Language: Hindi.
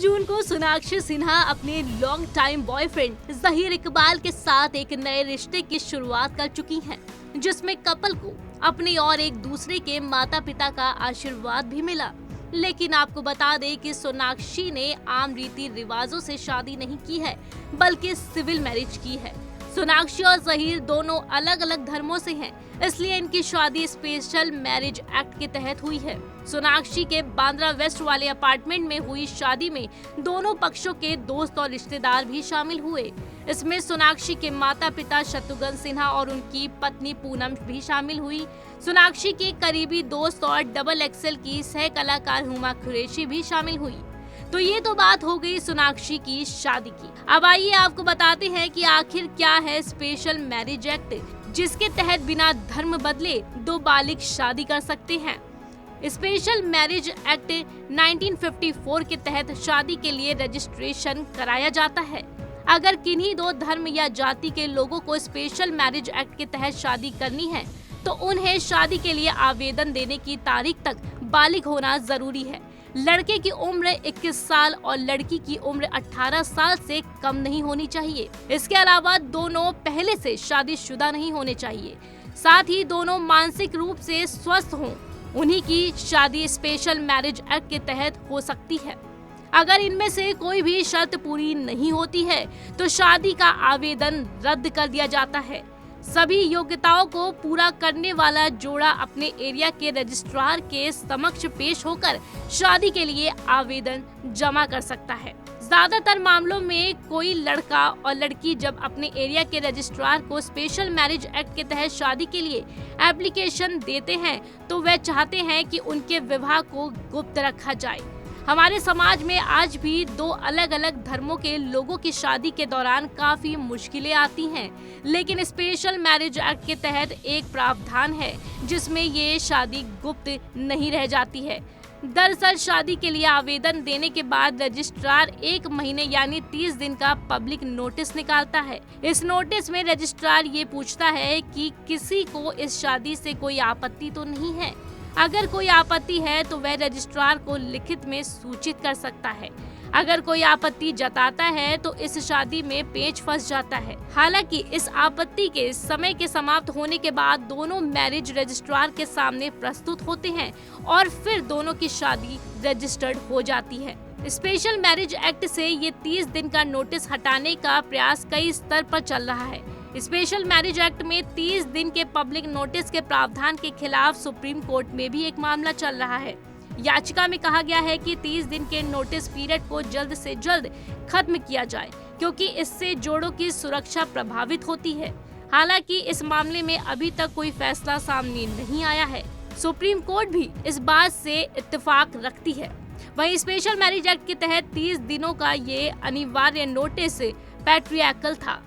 जून को सोनाक्षी सिन्हा अपने long time boyfriend Zaheer Iqbal के साथ एक नए रिश्ते की शुरुआत कर चुकी हैं, जिसमें कपल को अपने और एक दूसरे के माता पिता का आशीर्वाद भी मिला। लेकिन आपको बता दें कि सोनाक्षी ने आम रीति रिवाजों से शादी नहीं की है, बल्कि सिविल मैरिज की है। सोनाक्षी और जहीर दोनों अलग अलग धर्मों से हैं, इसलिए इनकी शादी स्पेशल मैरिज एक्ट के तहत हुई है। सोनाक्षी के बांद्रा वेस्ट वाले अपार्टमेंट में हुई शादी में दोनों पक्षों के दोस्त और रिश्तेदार भी शामिल हुए। इसमें सोनाक्षी के माता पिता शत्रुघ्न सिन्हा और उनकी पत्नी पूनम भी शामिल हुई। सोनाक्षी के करीबी दोस्त और डबल एक्सेल की सह कलाकार हुमा कुरैशी भी शामिल हुई। तो ये तो बात हो गई सोनाक्षी की शादी की। अब आइए आपको बताते हैं कि आखिर क्या है स्पेशल मैरिज एक्ट, जिसके तहत बिना धर्म बदले दो बालिग शादी कर सकते हैं। स्पेशल मैरिज एक्ट 1954 के तहत शादी के लिए रजिस्ट्रेशन कराया जाता है। अगर किन्हीं दो धर्म या जाति के लोगों को स्पेशल मैरिज एक्ट के तहत शादी करनी है, तो उन्हें शादी के लिए आवेदन देने की तारीख तक बालिग होना जरूरी है। लड़के की उम्र 21 साल और लड़की की उम्र 18 साल से कम नहीं होनी चाहिए। इसके अलावा दोनों पहले से शादीशुदा नहीं होने चाहिए। साथ ही दोनों मानसिक रूप से स्वस्थ हों, उन्हीं की शादी स्पेशल मैरिज एक्ट के तहत हो सकती है। अगर इनमें से कोई भी शर्त पूरी नहीं होती है, तो शादी का आवेदन रद्द कर दिया जाता है। सभी योग्यताओं को पूरा करने वाला जोड़ा अपने एरिया के रजिस्ट्रार के समक्ष पेश होकर शादी के लिए आवेदन जमा कर सकता है। ज्यादातर मामलों में कोई लड़का और लड़की जब अपने एरिया के रजिस्ट्रार को स्पेशल मैरिज एक्ट के तहत शादी के लिए एप्लीकेशन देते हैं, तो वे चाहते हैं कि उनके विवाह को गुप्त रखा जाए। हमारे समाज में आज भी दो अलग अलग धर्मों के लोगों की शादी के दौरान काफी मुश्किलें आती हैं, लेकिन स्पेशल मैरिज एक्ट के तहत एक प्रावधान है जिसमें ये शादी गुप्त नहीं रह जाती है। दरअसल शादी के लिए आवेदन देने के बाद रजिस्ट्रार 1 महीने यानी 30 दिन का पब्लिक नोटिस निकालता है। इस नोटिस में रजिस्ट्रार ये पूछता है कि किसी को इस शादी से कोई आपत्ति तो नहीं है। अगर कोई आपत्ति है तो वह रजिस्ट्रार को लिखित में सूचित कर सकता है। अगर कोई आपत्ति जताता है तो इस शादी में पेच फंस जाता है। हालांकि इस आपत्ति के समय के समाप्त होने के बाद दोनों मैरिज रजिस्ट्रार के सामने प्रस्तुत होते हैं और फिर दोनों की शादी रजिस्टर्ड हो जाती है। स्पेशल मैरिज एक्ट से ये 30 दिन का नोटिस हटाने का प्रयास कई स्तर पर चल रहा है। स्पेशल मैरिज एक्ट में 30 दिन के पब्लिक नोटिस के प्रावधान के खिलाफ सुप्रीम कोर्ट में भी एक मामला चल रहा है। याचिका में कहा गया है कि 30 दिन के नोटिस पीरियड को जल्द से जल्द खत्म किया जाए, क्योंकि इससे जोड़ों की सुरक्षा प्रभावित होती है। हालांकि इस मामले में अभी तक कोई फैसला सामने नहीं आया है। सुप्रीम कोर्ट भी इस बात से इत्तेफाक रखती है। वहीं स्पेशल मैरिज एक्ट के तहत 30 दिनों का ये अनिवार्य नोटिस पैट्रियार्कल था।